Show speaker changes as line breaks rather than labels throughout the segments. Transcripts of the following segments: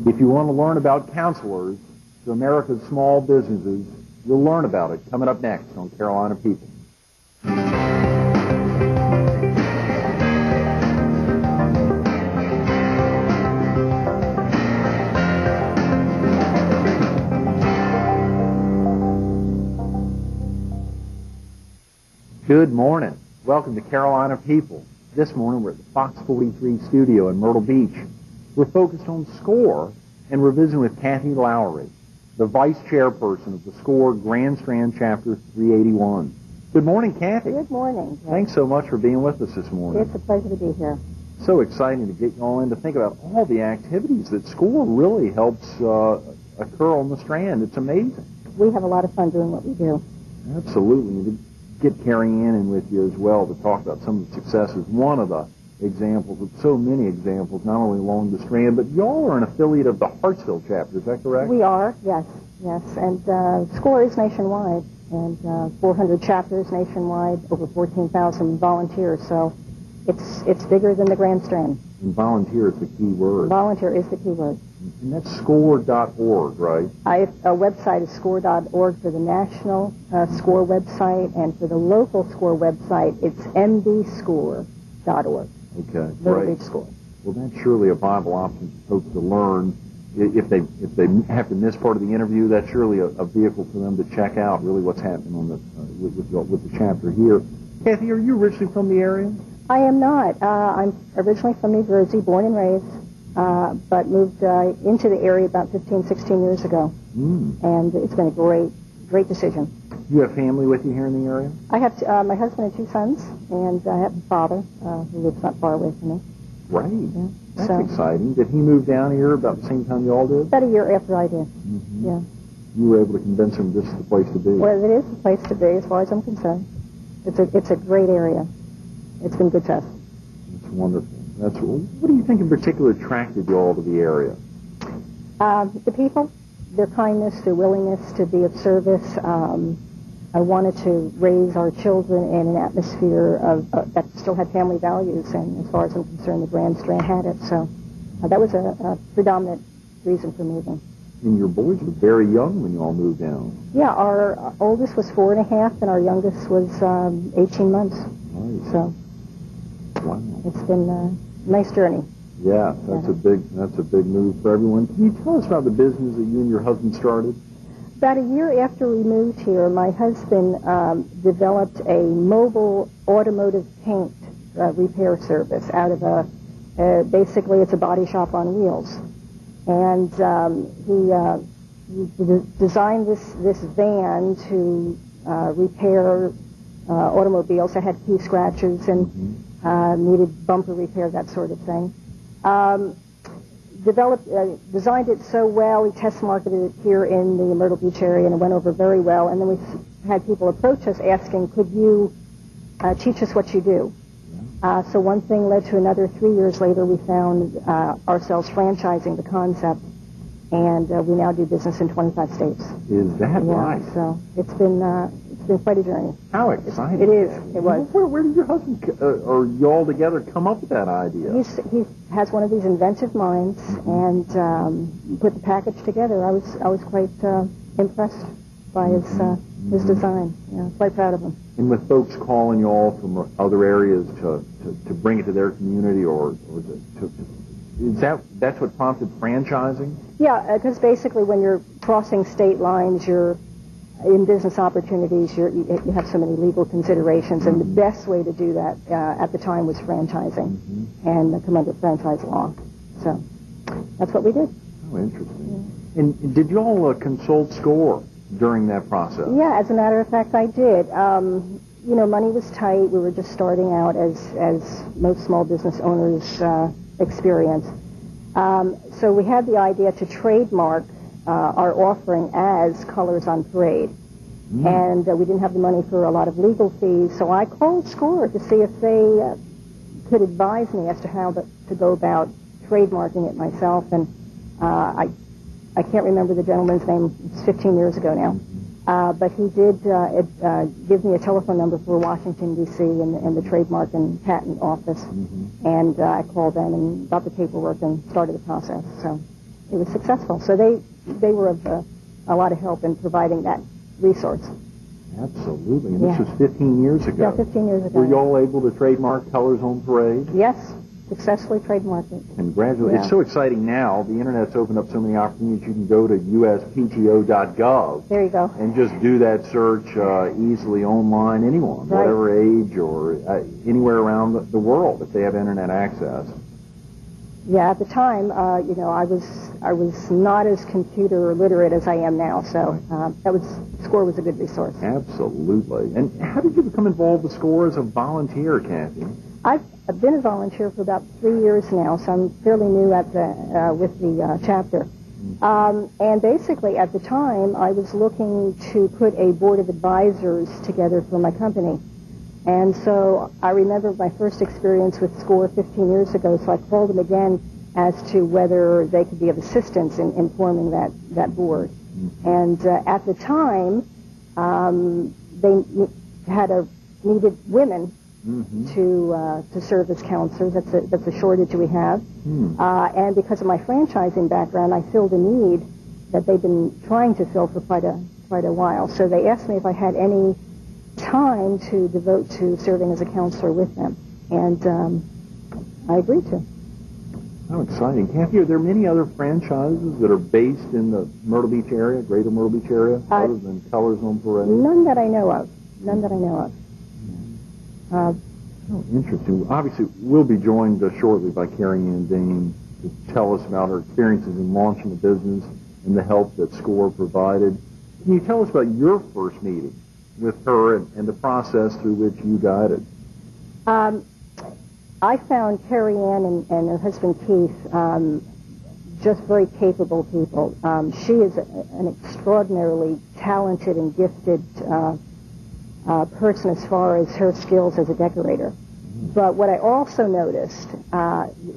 If you want to learn about counselors to America's small businesses, you'll learn about it coming up next on Carolina People. Good morning. Welcome to Carolina People. This morning we're at the Fox 43 studio in Myrtle Beach. We're focused on SCORE, and we're visiting with Cathy Lowery, the vice chairperson of the SCORE Grand Strand Chapter 381. Good morning, Cathy.
Good morning.
Thanks so much for being with us this morning.
It's a pleasure to be here.
So exciting to get you all in to think about all the activities that SCORE really helps occur on the Strand. It's amazing.
We have a lot of fun doing what we do.
Absolutely. To get Carrie Ann in with you as well to talk about some of the successes. One of the examples, of so many examples, not only along the Strand, but y'all are an affiliate of the Hartsville chapter, is that correct?
We are, yes. And SCORE is nationwide, and 400 chapters nationwide, over 14,000 volunteers, so it's bigger than the Grand Strand.
And volunteer is the key word.
Volunteer is the key word.
And that's score.org, right?
Our website is score.org for the national SCORE website, and for the local SCORE website, it's mbscore.org.
Okay,
Myrtle
right.
Beach SCORE.
Well, that's surely a viable option for folks to learn. If they have to miss part of the interview, that's surely a vehicle for them to check out really what's happening on the with the chapter here. Cathy, are you originally from the area?
I am not. I'm originally from New Jersey, born and raised, but moved into the area about 15, 16 years ago. And it's been a great decision.
You have family with you here in the area?
I have my husband and two sons, and I have a father who lives not far away from me.
Right.
Yeah.
That's exciting. Did he move down here about the same time you all did?
About a year after I did. Yeah.
You were able to convince him this is the place to be.
Well, it is the place to be as far as I'm concerned. It's a great area. It's been good to us.
That's wonderful. What do you think in particular attracted you all to the area?
The people, their kindness, their willingness to be of service. I wanted to raise our children in an atmosphere that still had family values, and as far as I'm concerned, the Grand Strand had it. So that was a predominant reason for moving.
And your boys were very young when you all moved down.
Yeah, our oldest was 4.5, and our youngest was 18 months.
Nice.
So
wow,
it's been a nice journey.
Yeah, that's a big move for everyone. Can you tell us about the business that you and your husband started?
About a year after we moved here, my husband developed a mobile automotive paint repair service out of basically it's a body shop on wheels. And he designed this van to repair automobiles that had a few scratches and needed bumper repair, that sort of thing. Designed it so well, he test marketed it here in the Myrtle Beach area, and it went over very well. And then we had people approach us asking, could you teach us what you do? So one thing led to another. 3 years later, we found ourselves franchising the concept, and we now do business in 25 states.
Is that right?
So it's been quite a journey.
How exciting!
It is. It was.
Where did your husband or you all together come up with that idea?
He has one of these inventive minds, and put the package together. I was quite impressed by his design. Yeah, quite proud of him.
And with folks calling you all from other areas to bring it to their community, or that's what prompted franchising? Yeah,
because basically when you're crossing state lines, you're in business opportunities, you have so many legal considerations, and the best way to do that at the time was franchising and come under franchise law. So that's what we did.
Oh, interesting. Yeah. And did you all consult SCORE during that process?
Yeah, as a matter of fact, I did. Money was tight. We were just starting out, as most small business owners experience. So we had the idea to trademark our offering as Colors on Parade. And we didn't have the money for a lot of legal fees, so I called SCORE to see if they could advise me as to how to go about trademarking it myself. And I can't remember the gentleman's name. It's 15 years ago now. But he did give me a telephone number for Washington, D.C. and the Trademark and Patent Office. And I called them and got the paperwork and started the process. So it was successful. So they were of a lot of help in providing that resource.
Absolutely. And this was 15 years ago.
Yeah, 15 years ago.
Were you all able to trademark Colors on Parade?
Yes, successfully trademarked it.
Congratulations.
Yeah.
It's so exciting now. The Internet's opened up so many opportunities. You can go to uspto.gov.
There you go.
And just do that search easily online. Anyone,
Right.
whatever age or anywhere around the world, if they have Internet access.
Yeah, at the time, I was not as computer literate as I am now, so SCORE was a good resource.
Absolutely. And how did you become involved with SCORE as a volunteer, Cathy?
I've been a volunteer for about 3 years now, so I'm fairly new at with the chapter. And basically, at the time, I was looking to put a board of advisors together for my company. And so I remember my first experience with SCORE 15 years ago, so I called them again as to whether they could be of assistance in forming that board. And at the time, they needed women to serve as counselors. That's a shortage we have. And because of my franchising background, I filled a need that they've been trying to fill for quite a while. So they asked me if I had any time to devote to serving as a counselor with them, and I agreed to.
How exciting. Cathy, are there many other franchises that are based in the Myrtle Beach area, greater Myrtle Beach area, other than Colors on Parade?
None that I know of. None that I know of.
Oh, interesting. Obviously, we'll be joined shortly by Carrie Ann Dane to tell us about her experiences in launching the business and the help that SCORE provided. Can you tell us about your first meeting with her and the process through which you guided?
I found Carrie Ann and her husband Keith just very capable people. She is an extraordinarily talented and gifted person as far as her skills as a decorator. But what I also noticed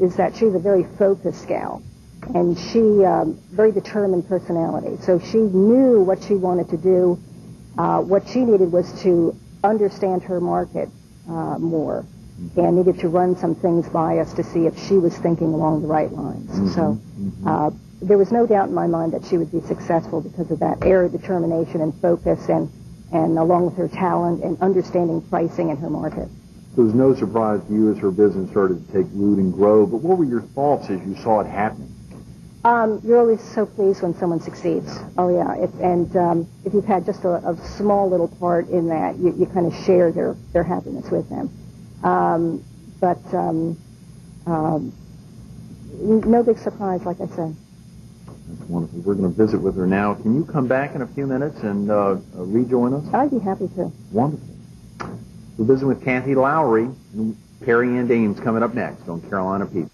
is that she's a very focused gal, and she very determined personality. So she knew what she wanted to do. What she needed was to understand her market more, and needed to run some things by us to see if she was thinking along the right lines. So there was no doubt in my mind that she would be successful because of that air of determination and focus, and along with her talent and understanding pricing in her market.
So it was no surprise to you as her business started to take root and grow, but what were your thoughts as you saw it happening?
You're always so pleased when someone succeeds. Oh, yeah. If you've had just a small little part in that, you kind of share their happiness with them. No big surprise, like I said.
That's wonderful. We're going to visit with her now. Can you come back in a few minutes and rejoin us?
I'd be happy to.
Wonderful. We're visiting with Cathy Lowery, and Carrie Ann Dane's coming up next on Carolina People.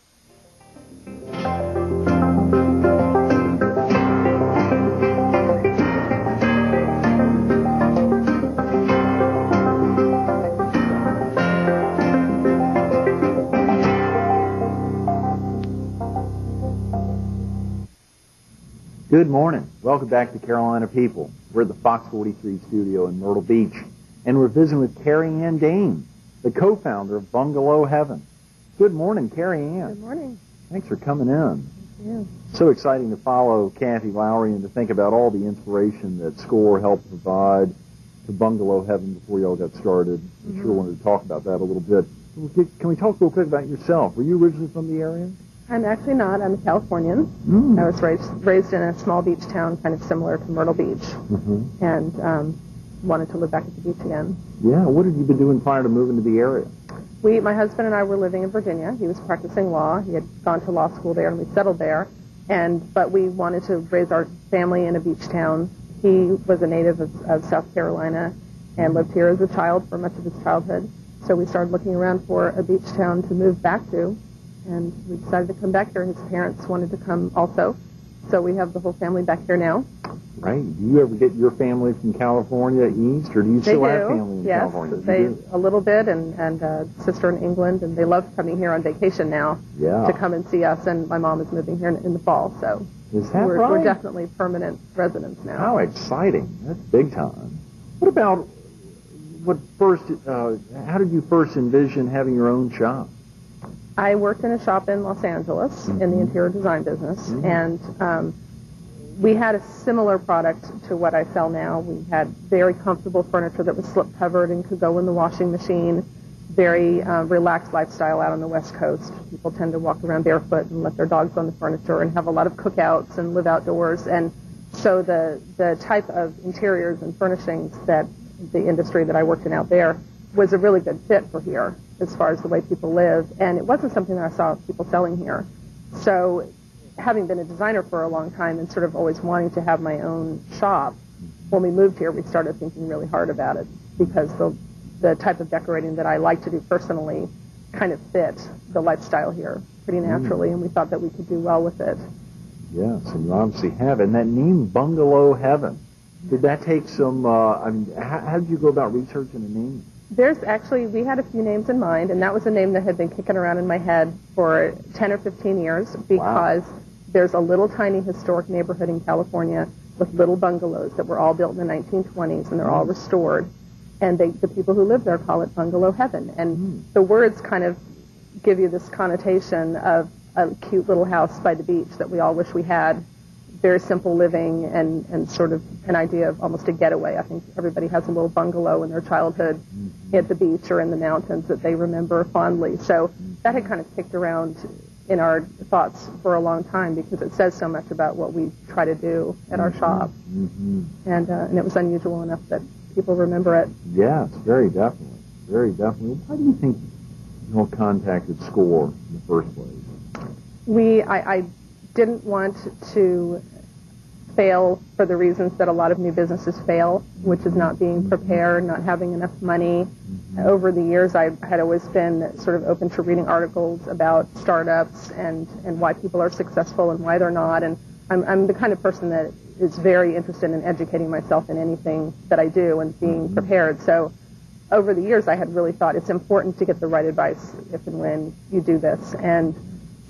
Good morning. Welcome back to Carolina People. We're at the Fox 43 studio in Myrtle Beach, and we're visiting with Carrie Ann Dane, the co-founder of Bungalow Heaven. Good morning, Carrie Ann.
Good morning.
Thanks for coming in.
Thank you.
So exciting to follow Cathy Lowery and to think about all the inspiration that SCORE helped provide to Bungalow Heaven before you all got started. I sure wanted to talk about that a little bit. Can we talk real quick about yourself? Were you originally from the area?
I'm actually not. I'm a Californian. I was raised in a small beach town, kind of similar to Myrtle Beach, and wanted to live back at the beach again.
Yeah. What had you been doing prior to moving to the area?
My husband and I were living in Virginia. He was practicing law. He had gone to law school there, and we settled there. But we wanted to raise our family in a beach town. He was a native of South Carolina and lived here as a child for much of his childhood. So we started looking around for a beach town to move back to. And we decided to come back here. His parents wanted to come also. So we have the whole family back here now.
Right. Do you ever get your family from California east, or do you still have family in California?
Yes, a little bit, and a sister in England, and they love coming here on vacation now to come and see us. And my mom is moving here in the fall, so
is that right?
We're definitely permanent residents now.
How exciting. That's big time. What about how did you first envision having your own shop?
I worked in a shop in Los Angeles in the interior design business, and we had a similar product to what I sell now. We had very comfortable furniture that was slip-covered and could go in the washing machine. Very relaxed lifestyle out on the West Coast. People tend to walk around barefoot and let their dogs on the furniture and have a lot of cookouts and live outdoors. And so the type of interiors and furnishings that the industry that I worked in out there was a really good fit for here as far as the way people live. And it wasn't something that I saw people selling here. So having been a designer for a long time and sort of always wanting to have my own shop, when we moved here, we started thinking really hard about it because the type of decorating that I like to do personally kind of fit the lifestyle here pretty naturally, and we thought that we could do well with it.
Yes, and you obviously have it. And that name, Bungalow Heaven, did that take some, how did you go about researching a name?
We had a few names in mind, and that was a name that had been kicking around in my head for 10 or 15 years because there's a little tiny historic neighborhood in California with little bungalows that were all built in the 1920s, and they're all restored. And the people who live there call it Bungalow Heaven. And the words kind of give you this connotation of a cute little house by the beach that we all wish we had. Very simple living and sort of an idea of almost a getaway. I think everybody has a little bungalow in their childhood at the beach or in the mountains that they remember fondly. So that had kind of kicked around in our thoughts for a long time because it says so much about what we try to do at our shop. And it was unusual enough that people remember it.
Yes, very definitely. Very definitely. Why do you think you all contacted SCORE in the first place?
I didn't want to fail for the reasons that a lot of new businesses fail, which is not being prepared, not having enough money. Over the years, I had always been sort of open to reading articles about startups and why people are successful and why they're not. And I'm the kind of person that is very interested in educating myself in anything that I do and being prepared. So over the years, I had really thought it's important to get the right advice if and when you do this. And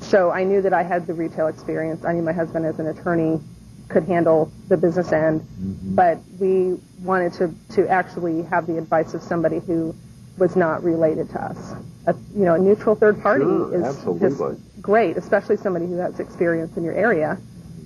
so I knew that I had the retail experience. I knew my husband as an attorney could handle the business end, but we wanted to actually have the advice of somebody who was not related to us. A neutral third party is great, especially somebody who has experience in your area.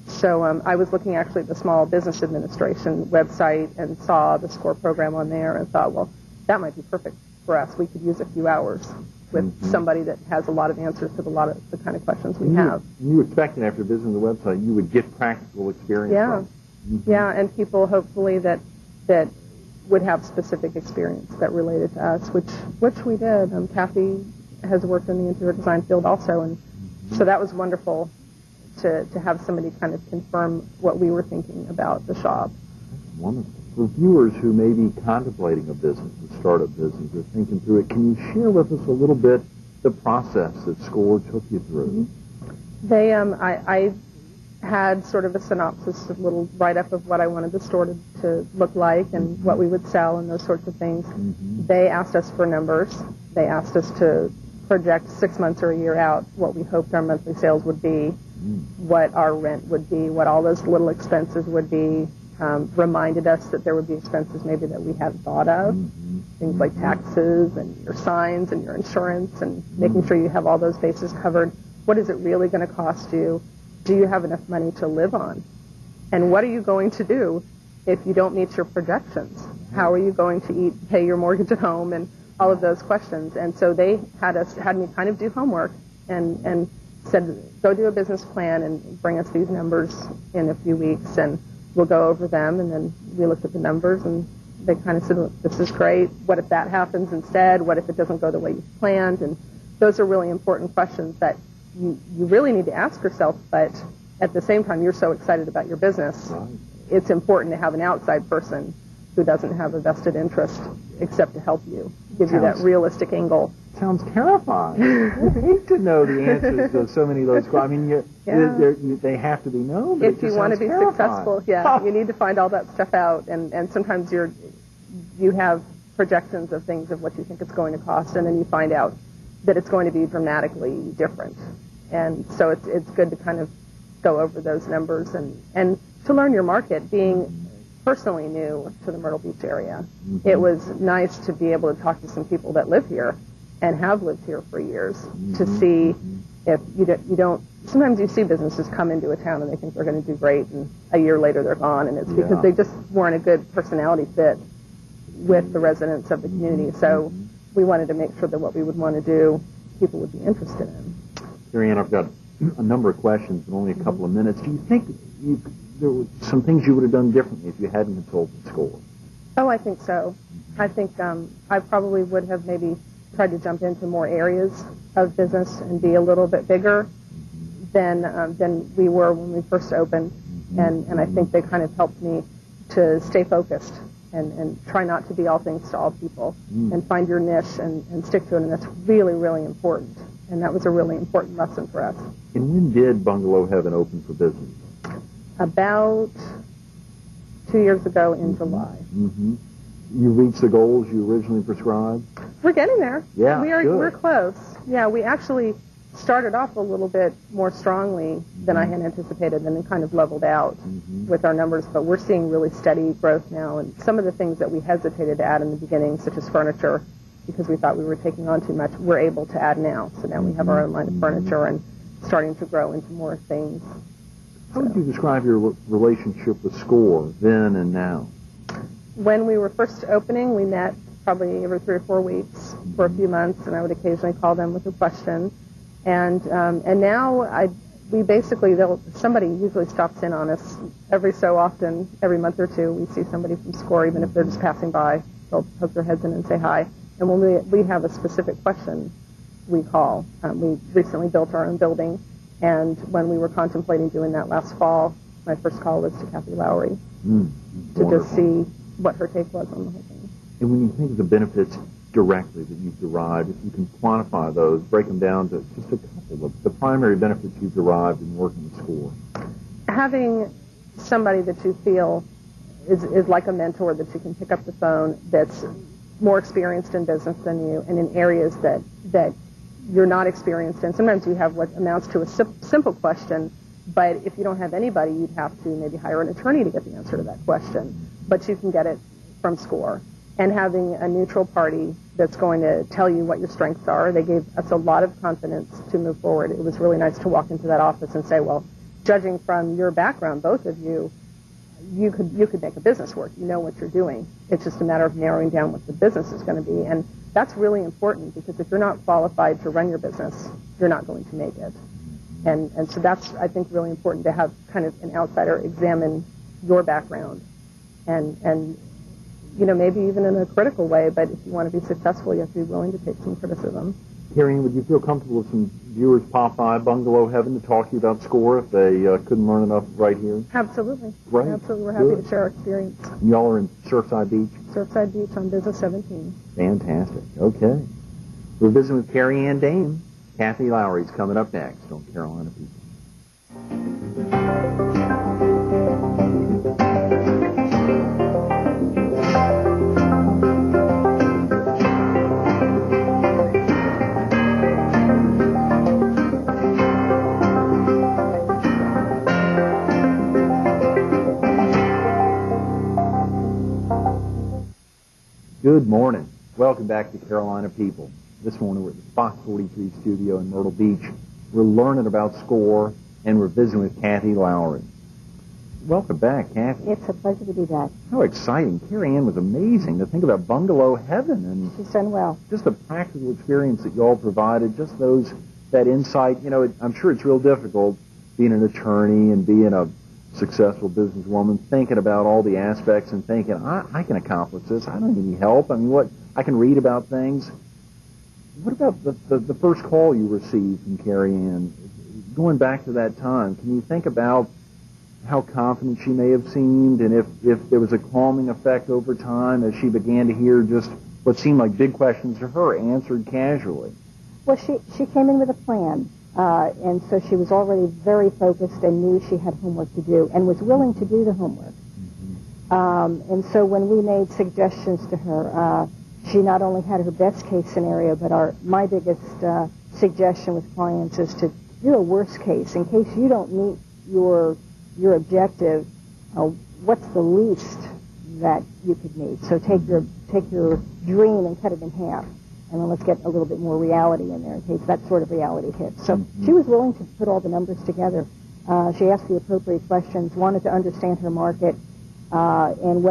So I was looking actually at the Small Business Administration website and saw the SCORE program on there and thought, well, that might be perfect for us. We could use a few hours with somebody that has a lot of answers to a lot of the kind of questions we have.
You expected after visiting the website you would get practical experience from.
Yeah, and people hopefully that would have specific experience that related to us, which we did. Cathy has worked in the interior design field also, and so that was wonderful to have somebody kind of confirm what we were thinking about the shop.
That's wonderful. For viewers who may be contemplating a business, a startup business, or thinking through it, can you share with us a little bit the process that SCORE took you through?
I had sort of a synopsis, a little write-up of what I wanted the store to look like and what we would sell and those sorts of things. They asked us for numbers. They asked us to project 6 months or a year out what we hoped our monthly sales would be, what our rent would be, what all those little expenses would be. Reminded us that there would be expenses maybe that we hadn't thought of, things like taxes and your signs and your insurance and making sure you have all those bases covered. What is it really going to cost you? Do you have enough money to live on? And what are you going to do if you don't meet your projections? How are you going to pay your mortgage at home and all of those questions? And so they had me kind of do homework and said, go do a business plan and bring us these numbers in a few weeks and we'll go over them. And then we looked at the numbers and they kind of said, look, this is great. What if that happens instead? What if it doesn't go the way you planned? And those are really important questions that you really need to ask yourself, but at the same time, you're so excited about your business. Right. It's important to have an outside person who doesn't have a vested interest except to help you, give you that realistic angle.
Sounds terrifying. I hate to know the answers to so many of those questions. I mean, they have to be known, but
if you want to be successful, you need to find all that stuff out, and sometimes you have projections of things of what you think it's going to cost, and then you find out that it's going to be dramatically different. And so it's good to kind of go over those numbers and to learn your market. Being personally new to the Myrtle Beach area, it was nice to be able to talk to some people that live here and have lived here for years to see if you don't. Sometimes you see businesses come into a town and they think they're going to do great, and a year later they're gone, and it's because they just weren't a good personality fit with the residents of the community. So we wanted to make sure that what we would want to do, people would be interested in.
Carrie Ann, I've got a number of questions, but only a couple of minutes. Do you think there were some things you would have done differently if you hadn't consulted SCORE?
Oh, I think so. I think I probably would have maybe tried to jump into more areas of business and be a little bit bigger than we were when we first opened. And I think they kind of helped me to stay focused and try not to be all things to all people and find your niche and stick to it. And that's really, really important. And that was a really important lesson for us.
And when did Bungalow Heaven open for business?
About 2 years ago in July.
You reached the goals you originally prescribed?
We're getting there.
Yeah,
we're close. Yeah, we actually started off a little bit more strongly than I had anticipated, and then kind of leveled out with our numbers. But we're seeing really steady growth now, and some of the things that we hesitated to add in the beginning, such as furniture, because we thought we were taking on too much, we're able to add now. So now we have our own line of furniture and starting to grow into more things.
How would you describe your relationship with SCORE then and now?
When we were first opening, we met probably every 3 or 4 weeks for a few months, and I would occasionally call them with a question. And now we basically, somebody usually stops in on us every so often, every month or two. We see somebody from SCORE, even if they're just passing by, they'll poke their heads in and say hi. And when we have a specific question, we call. We recently built our own building, and when we were contemplating doing that last fall, my first call was to Cathy Lowery to just see what her take was on the whole thing.
And when you think of the benefits directly that you've derived, if you can quantify those, break them down to just a couple of the primary benefits you've derived in working with SCORE. Having
somebody that you feel is like a mentor, that you can pick up the phone, that's more experienced in business than you, and in areas that you're not experienced in. Sometimes you have what amounts to a simple question, but if you don't have anybody, you'd have to maybe hire an attorney to get the answer to that question. But you can get it from SCORE. And having a neutral party that's going to tell you what your strengths are, they gave us a lot of confidence to move forward. It was really nice to walk into that office and say, well, judging from your background, both of you, you could make a business work. You know what you're doing. It's just a matter of narrowing down what the business is going to be. And that's really important, because if you're not qualified to run your business, you're not going to make it. And so that's, I think, really important to have kind of an outsider examine your background and you know, maybe even in a critical way, but if you want to be successful, you have to be willing to take some criticism.
Carrie, would you feel comfortable if some viewers pop by Bungalow Heaven to talk to you about SCORE if they couldn't learn enough right here?
Absolutely.
Right.
Absolutely. We're happy to share our experience.
And y'all are in Surfside Beach?
Surfside Beach on Business 17.
Fantastic. Okay. We're visiting with Carrie Ann Dame. Cathy Lowery's coming up next on Carolina People. Good morning. Welcome back to Carolina People. This morning we're at the Fox 43 studio in Myrtle Beach. We're learning about SCORE, and we're visiting with Cathy Lowery. Welcome back, Cathy.
It's a pleasure to be back.
How exciting. Carrie Ann was amazing to think about Bungalow Heaven. And
she's done well.
Just the practical experience that you all provided, just that insight. You know, I'm sure it's real difficult being an attorney and being a successful businesswoman, thinking about all the aspects and thinking, I can accomplish this. I don't need any help. I mean, I can read about things. What about the first call you received from Carrie Ann? Going back to that time, can you think about how confident she may have seemed, and if there was a calming effect over time as she began to hear just what seemed like big questions to her answered casually?
Well, she came in with a plan. And so she was already very focused and knew she had homework to do and was willing to do the homework. And so when we made suggestions to her, she not only had her best case scenario, but my biggest suggestion with clients is to do a worst case. In case you don't meet your objective, what's the least that you could meet? So take your dream and cut it in half. and then let's get a little bit more reality in there in case that sort of reality hits. So she was willing to put all the numbers together. She asked the appropriate questions, wanted to understand her market, and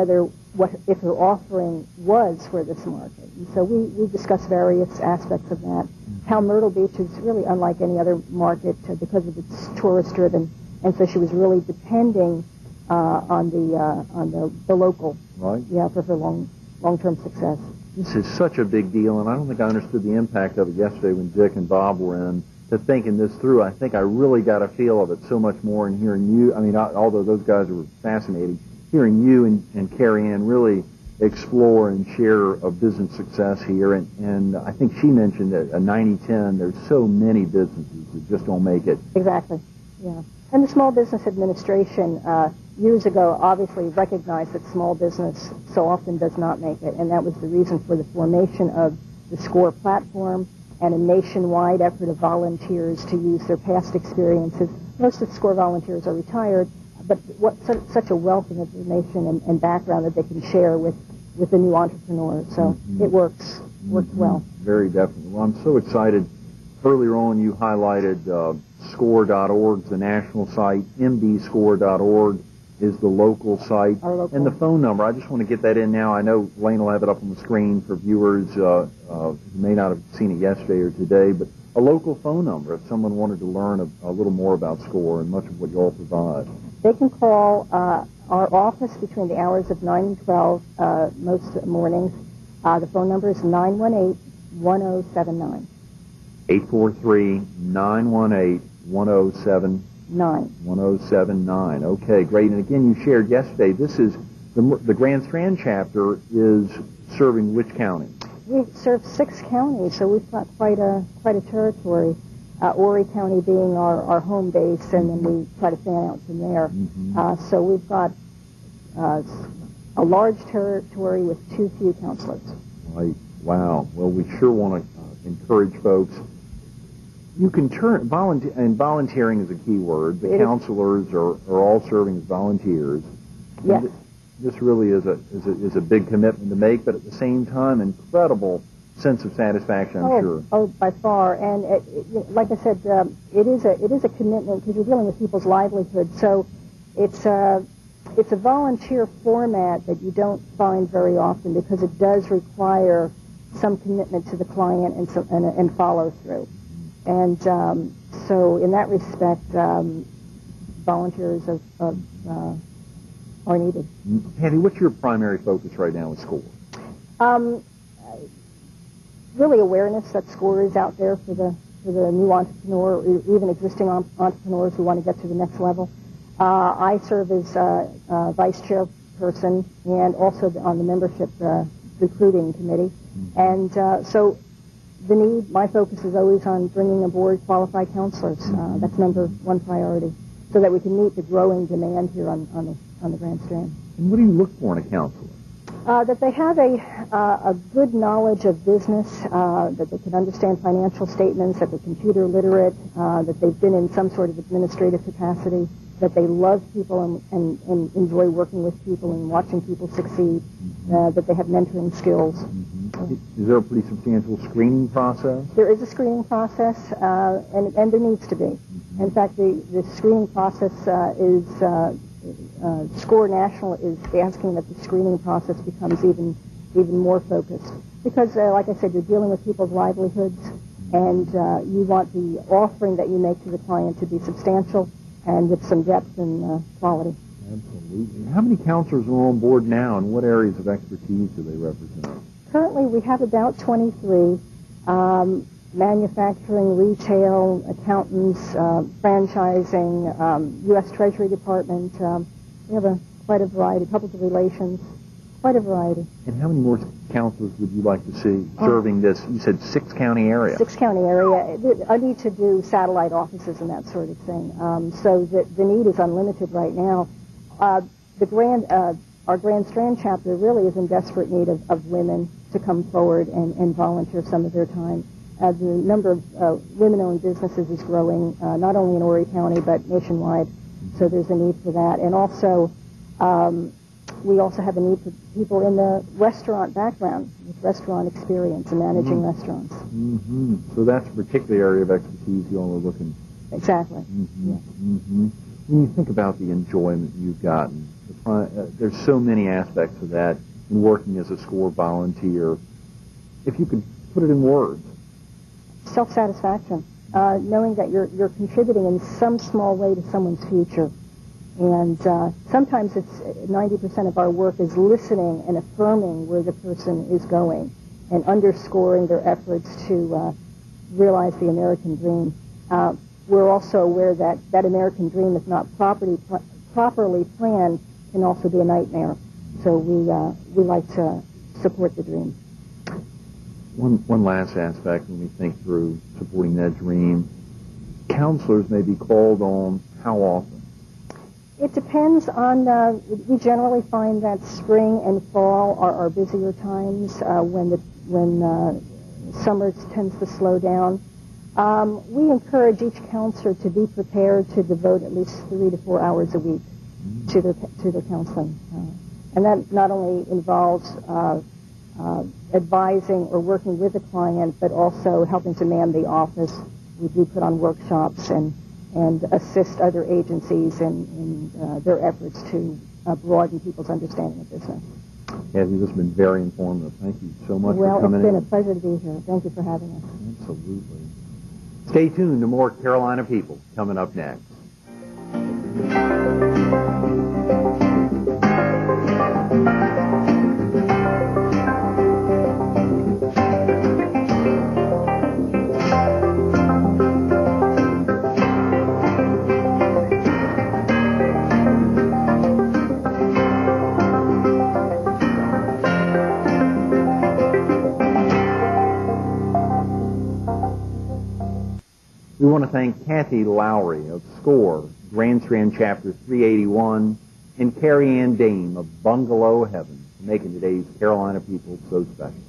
if her offering was for this market. And so we discussed various aspects of that. How Myrtle Beach is really unlike any other market because of its tourist-driven, and so she was really depending on the local,
right?
Yeah, for her long-term success.
This is such a big deal, and I don't think I understood the impact of it yesterday when Dick and Bob were in. To thinking this through, I think I really got a feel of it so much more in hearing you. I mean, although those guys were fascinating, hearing you and Carrie Ann really explore and share a business success here. And I think she mentioned that a 90-10, there's so many businesses that just don't make it.
Exactly, yeah. And the Small Business Administration years ago obviously recognized that small business so often does not make it, and that was the reason for the formation of the SCORE platform and a nationwide effort of volunteers to use their past experiences. Most of the SCORE volunteers are retired, but such a wealth of information and background that they can share with the new entrepreneurs. So it works well.
Very definitely. Well, I'm so excited. Earlier on, you highlighted SCORE.org, the national site. mbscore.org is the local site. And the phone number, I just want to get that in now. I know Lane will have it up on the screen for viewers who may not have seen it yesterday or today, but a local phone number if someone wanted to learn a little more about SCORE and much of what you all provide.
They can call our office between the hours of 9 and 12 most mornings. The phone number is 918-1079.
843-918-1079. 1079. Okay, great. And again, you shared yesterday, this is the Grand Strand chapter is serving which county?
We serve 6 counties, so we've got quite a territory. Horry County being our home base, and then we try to fan out from there. So we've got a large territory with too few counselors.
Right. Wow. Well, we sure want to encourage folks. You can and volunteering is a key word. The counselors are all serving as volunteers.
Yes.
This really is a big commitment to make, but at the same time, incredible sense of satisfaction, I'm sure. Oh,
by far. And like I said, it is a commitment because you're dealing with people's livelihood. So it's a volunteer format that you don't find very often because it does require some commitment to the client and follow through. And so in that respect, volunteers are needed.
Cathy, what's your primary focus right now with SCORE?
Really awareness that SCORE is out there for the new entrepreneur, or even existing entrepreneurs who want to get to the next level. I serve as vice chairperson and also on the membership recruiting committee. And so my focus is always on bringing aboard qualified counselors. That's number one priority, so that we can meet the growing demand here on the Grand Strand.
And what do you look for in a counselor?
That they have a good knowledge of business, that they can understand financial statements, that they're computer literate, that they've been in some sort of administrative capacity, that they love people and enjoy working with people and watching people succeed, that they have mentoring skills.
Is there a pretty substantial screening process?
There is a screening process, and there needs to be. In fact, the screening process is SCORE National is asking that the screening process becomes even more focused. Because, like I said, you're dealing with people's livelihoods, and you want the offering that you make to the client to be substantial and with some depth and quality.
Absolutely. How many counselors are on board now, and what areas of expertise do they represent?
Currently, we have about 23. Manufacturing, retail, accountants, franchising, U.S. Treasury Department. We have quite a variety, public relations, quite a variety.
And how many more counselors would you like to see serving this? You said 6-county area.
6-county area. I need to do satellite offices and that sort of thing. So the need is unlimited right now. Our Grand Strand chapter really is in desperate need of women to come forward and volunteer some of their time. The number of women-owned businesses is growing, not only in Horry County, but nationwide. So there's a need for that. And also, we also have a need for people in the restaurant background with restaurant experience and managing restaurants.
Mm-hmm. So that's a particular area of expertise you all are looking.
Exactly.
Mm-hmm.
Yeah.
Mm-hmm. When you think about the enjoyment you've gotten, there's so many aspects of that in working as a SCORE volunteer. If you could put it in words.
Self-satisfaction, knowing that you're contributing in some small way to someone's future. And sometimes it's 90% of our work is listening and affirming where the person is going and underscoring their efforts to realize the American dream. We're also aware that that American dream, if not properly planned, can also be a nightmare. So we like to support the dream.
One last aspect when we think through supporting that dream, counselors may be called on how often?
It depends on, we generally find that spring and fall are our busier times when summer tends to slow down. We encourage each counselor to be prepared to devote at least 3 to 4 hours a week to their counseling. And that not only involves advising or working with the client, but also helping to man the office. We do put on workshops and assist other agencies in their efforts to broaden people's understanding of business.
Cathy, this has been very informative. Thank you so much for coming in.
Well, it's been a pleasure to be here. Thank you for having us.
Absolutely. Stay tuned to more Carolina People coming up next. We want to thank Cathy Lowery of SCORE, Grand Strand Chapter 381, and Carrie Ann Dame of Bungalow Heaven for making today's Carolina People so special.